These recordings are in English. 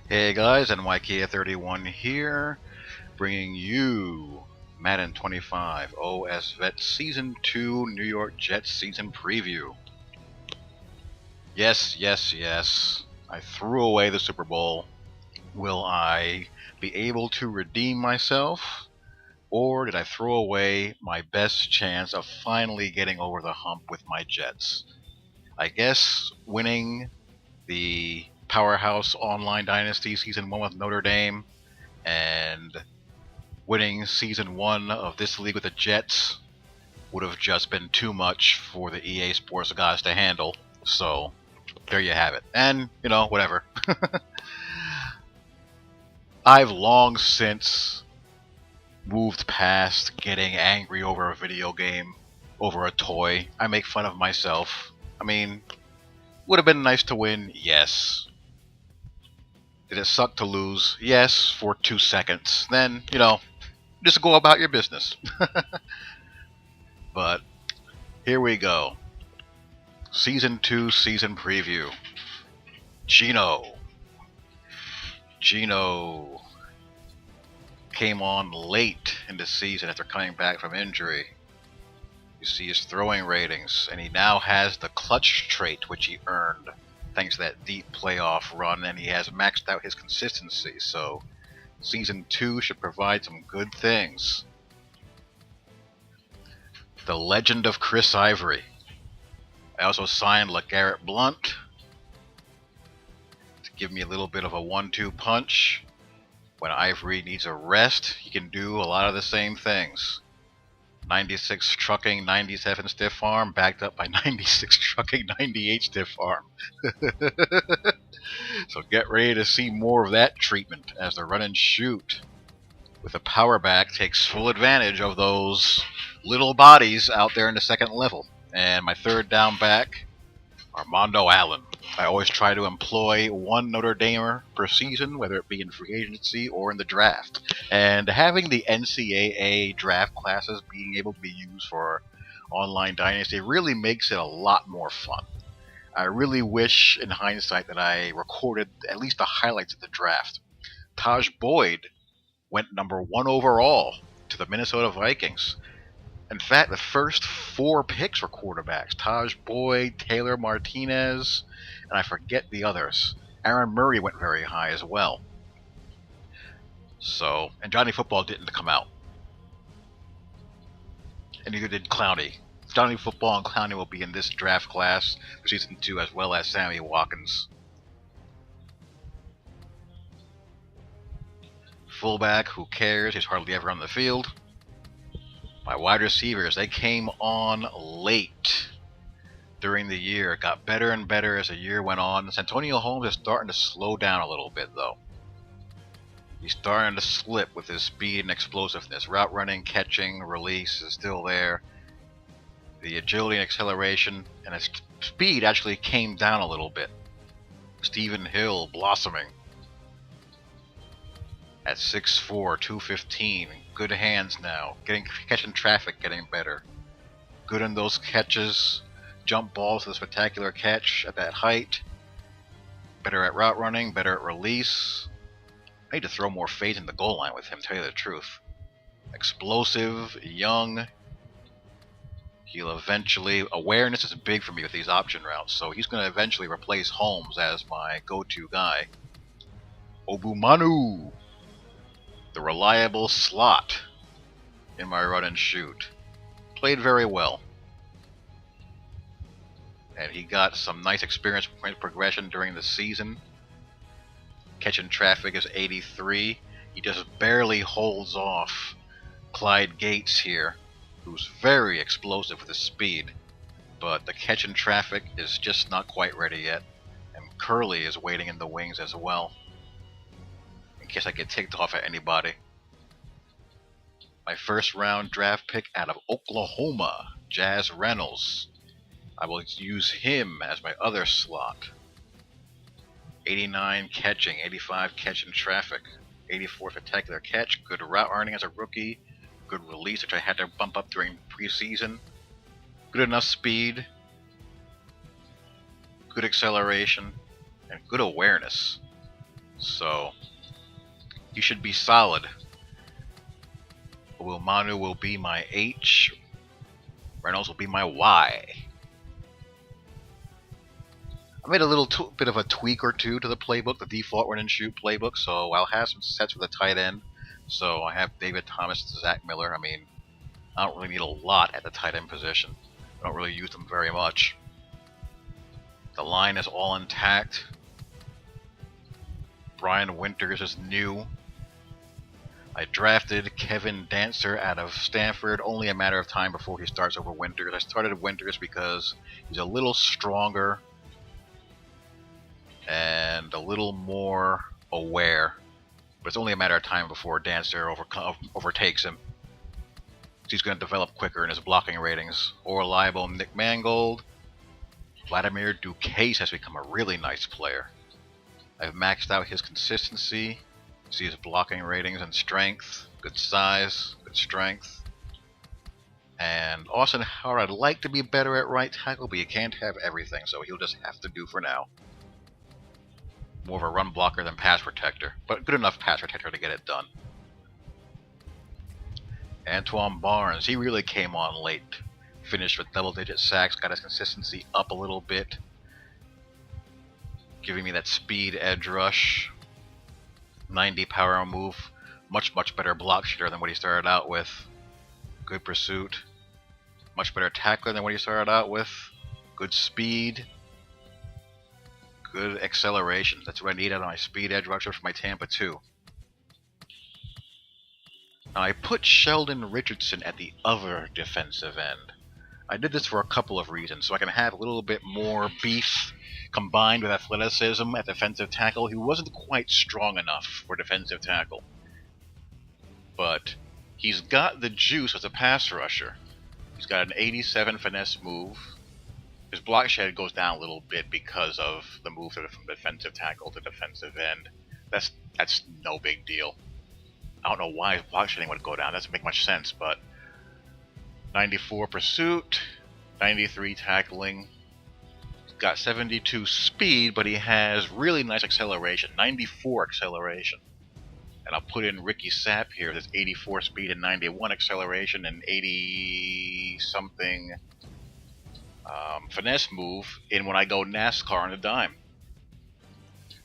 Hey guys, NYK31 here, bringing you Madden 25 OS Vet Season 2 New York Jets Season Preview. Yes, I threw away the Super Bowl. Will I be able to redeem myself? Or did I throw away my best chance of finally getting over the hump with my Jets? I guess winning the Powerhouse Online Dynasty Season 1 with Notre Dame and winning Season 1 of this league with the Jets would have just been too much for the EA Sports guys to handle. So, there you have it. And, whatever. I've long since moved past getting angry over a video game, over a toy. I make fun of myself. I mean, would have been nice to win, yes. Did it suck to lose? Yes, for 2 seconds. Then, just go about your business. But here we go. Season 2 season preview. GENO came on late in the season after coming back from injury. You see his throwing ratings, and he now has the clutch trait, which he earned thanks to that deep playoff run, and he has maxed out his consistency. So Season 2 should provide some good things. The Legend of Chris Ivory. I also signed LeGarrette Blount to give me a little bit of a 1-2 punch. When Ivory needs a rest, he can do a lot of the same things. 96 trucking, 97 stiff arm, backed up by 96 trucking, 98 stiff arm. So get ready to see more of that treatment as the run and shoot with a power back takes full advantage of those little bodies out there in the second level. And my third down back, Armando Allen. I always try to employ one Notre Damer per season, whether it be in free agency or in the draft. And having the NCAA draft classes being able to be used for online dynasty really makes it a lot more fun. I really wish, in hindsight, that I recorded at least the highlights of the draft. Taj Boyd went number 1 overall to the Minnesota Vikings. In fact, the first 4 picks were quarterbacks. Taj Boyd, Taylor Martinez, and I forget the others. Aaron Murray went very high as well. So, and Johnny Football didn't come out. And neither did Clowney. Johnny Football and Clowney will be in this draft class for Season 2, as well as Sammy Watkins. Fullback, who cares? He's hardly ever on the field. My wide receivers, they came on late during the year. Got better and better as the year went on. SANTONIO Holmes is starting to slow down a little bit, though. He's starting to slip with his speed and explosiveness. Route running, catching, release is still there. The agility and acceleration and his speed actually came down a little bit. Stephen Hill blossoming at 6'4", 215. Good hands now. Catching traffic, getting better. Good in those catches. Jump balls with a spectacular catch at that height. Better at route running, better at release. I need to throw more fades in the goal line with him, tell you the truth. Explosive, young. He'll eventually... Awareness is big for me with these option routes, so he's going to eventually replace Holmes as my go-to guy. Obumanu, the reliable slot in my run and shoot. Played very well. And he got some nice experience point progression during the season. Catching traffic is 83. He just barely holds off Clyde Gates here, who's very explosive with his speed. But the catching traffic is just not quite ready yet. And Curly is waiting in the wings as well, in case I get ticked off at anybody. My first round draft pick out of Oklahoma, Jazz Reynolds. I will use him as my other slot. 89 catching, 85 catching traffic, 84 spectacular catch, good route running as a rookie, good release, which I had to bump up during preseason, good enough speed, good acceleration, and good awareness. So he should be solid. Manu will be my H. Reynolds will be my Y. I made a little bit of a tweak or two to the playbook, the default run and shoot playbook, so I'll have some sets for the tight end. So I have David Thomas and Zach Miller. I mean, I don't really need a lot at the tight end position. I don't really use them very much. The line is all intact. Brian Winters is new. I drafted Kevin Dancer out of Stanford, only a matter of time before he starts over Winters. I started Winters because he's a little stronger and a little more aware, but it's only a matter of time before Dancer overtakes him. He's going to develop quicker in his blocking ratings. Or reliable Nick Mangold. Vladimir DUCASSE has become a really nice player. I've maxed out his consistency. See his blocking ratings and strength. Good size, good strength. And Austin Howard, I'd like to be better at right tackle, but you can't have everything, so he'll just have to do for now. More of a run blocker than pass protector, but good enough pass protector to get it done. Antoine Barnes, he really came on late. Finished with double-digit sacks, got his consistency up a little bit, giving me that speed edge rush. 90 power move, much better block shooter than what he started out with. Good pursuit, much better tackler than what he started out with. Good speed, good acceleration. That's what I needed on my speed edge rusher for my Tampa 2. Now I put Sheldon Richardson at the other defensive end. I did this for a couple of reasons, so I can have a little bit more beef combined with athleticism at defensive tackle. He wasn't quite strong enough for defensive tackle, but he's got the juice as a pass rusher. He's got an 87 finesse move. His block shed goes down a little bit because of the move from defensive tackle to defensive end. That's no big deal. I don't know why his block shedding would go down. Doesn't make much sense, but 94 pursuit, 93 tackling. He's got 72 speed, but he has really nice acceleration, 94 acceleration. And I'll put in Ricky Sapp here. There's 84 speed and 91 acceleration and 80-something finesse move in when I go NASCAR on the dime.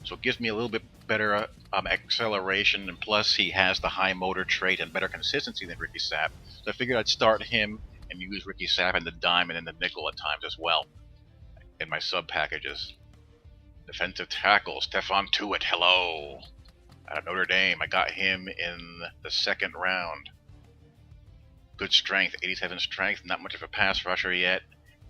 So it gives me a little bit better acceleration, and plus he has the high motor trait and better consistency than Ricky Sapp. So I figured I'd start him and use Ricky Sapp in the dime and in the nickel at times as well in my sub packages. Defensive tackle, Stephon Tuitt, hello. Out of Notre Dame, I got him in the second round. Good strength, 87 strength, not much of a pass rusher yet.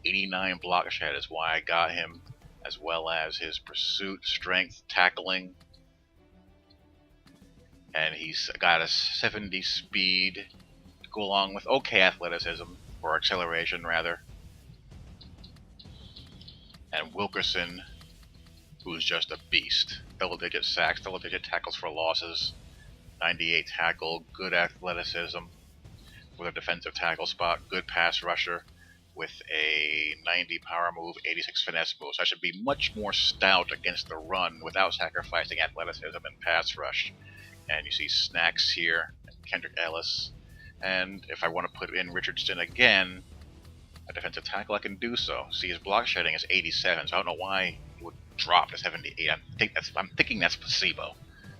89 block shed is why I got him, as well as his pursuit, strength, tackling. And he's got a 70 speed to go along with okay athleticism, or acceleration rather. And Wilkerson, who's just a beast. Double-digit sacks, double-digit tackles for losses, 98 tackle, good athleticism with a defensive tackle spot, good pass rusher with a 90 power move, 86 finesse move. So I should be much more stout against the run without sacrificing athleticism and pass rush. And you see Snacks here, Kendrick Ellis. And if I want to put in Richardson again, a defensive tackle, I can do so. See, his block shedding is 87, so I don't know why he would drop to 78. I'm thinking that's placebo,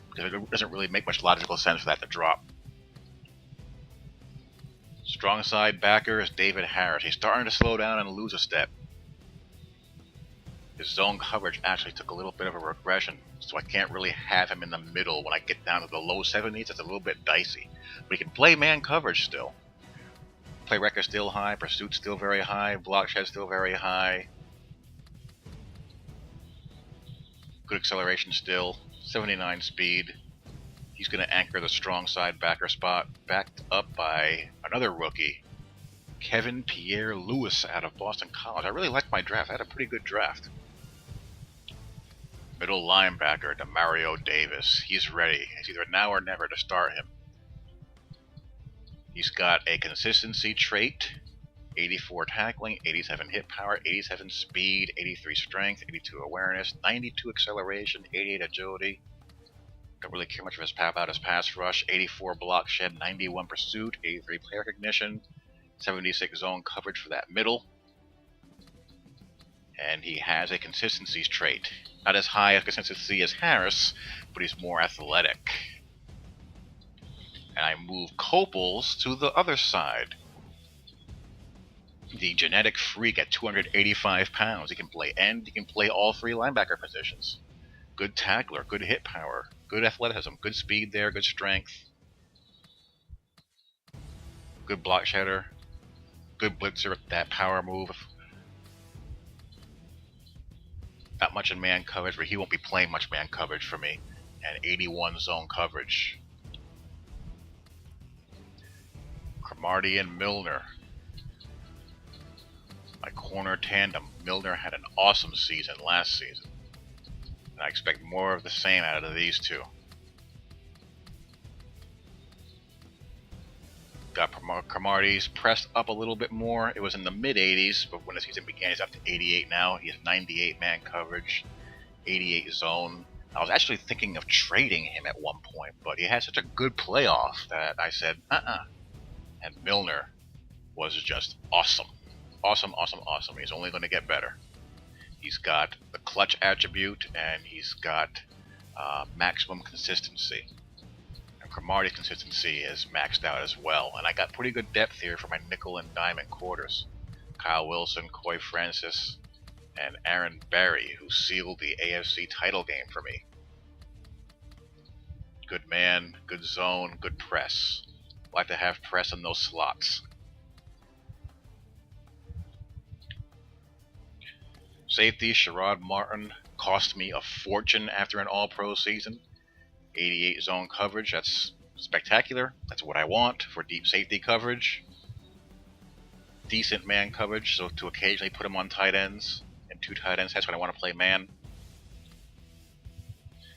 because it doesn't really make much logical sense for that to drop. Strong side backer is David Harris. He's starting to slow down and lose a step. His zone coverage actually took a little bit of a regression, so I can't really have him in the middle. When I get down to the low 70s, it's a little bit dicey. But he can play man coverage still. Play record still high, pursuit still very high, block shed still very high. Good acceleration still, 79 speed. He's going to anchor the strong side backer spot, backed up by another rookie, Kevin Pierre Lewis out of Boston College. I really liked my draft. I had a pretty good draft. Middle linebacker, Demario Davis. He's ready. It's either now or never to start him. He's got a consistency trait, 84 tackling, 87 hit power, 87 speed, 83 strength, 82 awareness, 92 acceleration, 88 agility. Don't really care much about his pass rush. 84 block shed, 91 pursuit, 83 play recognition, 76 zone coverage for that middle. And he has a consistency trait. Not as high a consistency as Harris, but he's more athletic. And I move COPLES to the other side. The genetic freak at 285 pounds. He can play end, he can play all three linebacker positions. Good tackler, good hit power, good athleticism, good speed there, good strength. Good block shedder, good blitzer with that power move. Not much in man coverage, but he won't be playing much man coverage for me. And 81 zone coverage. Cromartie and Milner. My corner tandem. Milner had an awesome season last season. And I expect more of the same out of these two. Got Cromartie's pressed up a little bit more. It was in the mid-80s, but when the season began, he's up to 88 now. He has 98 man coverage, 88 zone. I was actually thinking of trading him at one point, but he had such a good playoff that I said, And Milner was just awesome. Awesome, awesome, awesome. He's only going to get better. He's got the clutch attribute, and he's got maximum consistency. Cromartie's consistency is maxed out as well, and I got pretty good depth here for my nickel and diamond quarters. Kyle Wilson, Coy Francis, and Aaron Barry, who sealed the AFC title game for me. Good man, good zone, good press. Like to have press in those slots. Safety, Sherrod Martin cost me a fortune after an all-pro season. 88 zone coverage, that's spectacular. That's what I want for deep safety coverage. Decent man coverage, so to occasionally put him on tight ends and two tight ends, that's when I want to play man.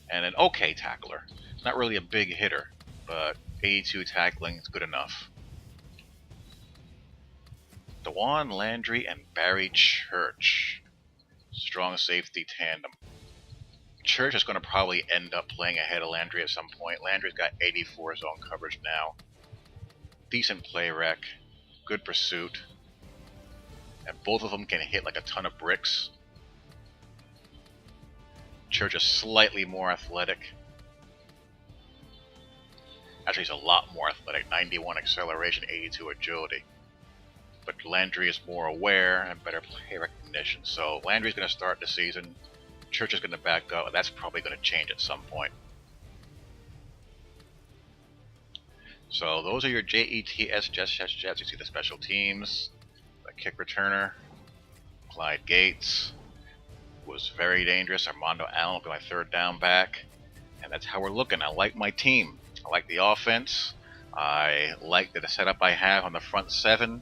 And an okay tackler. Not really a big hitter, but 82 tackling is good enough. Dewan Landry and Barry Church. Strong safety tandem. Church is going to probably end up playing ahead of Landry at some point. Landry's got 84 zone coverage now. Decent play rec. Good pursuit. And both of them can hit like a ton of bricks. Church is slightly more athletic. Actually, he's a lot more athletic. 91 acceleration, 82 agility. But Landry is more aware and better play recognition. So Landry's going to start the season. Church is going to back up, and that's probably going to change at some point. So those are your JETS, Jets. You see the special teams, the kick returner, Clyde Gates was very dangerous. Armando Allen will be my third down back, and that's how we're looking. I like my team. I like the offense. I like the setup I have on the front seven.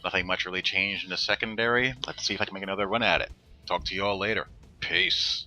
Nothing much really changed in the secondary. Let's see if I can make another run at it. Talk to you all later. Peace.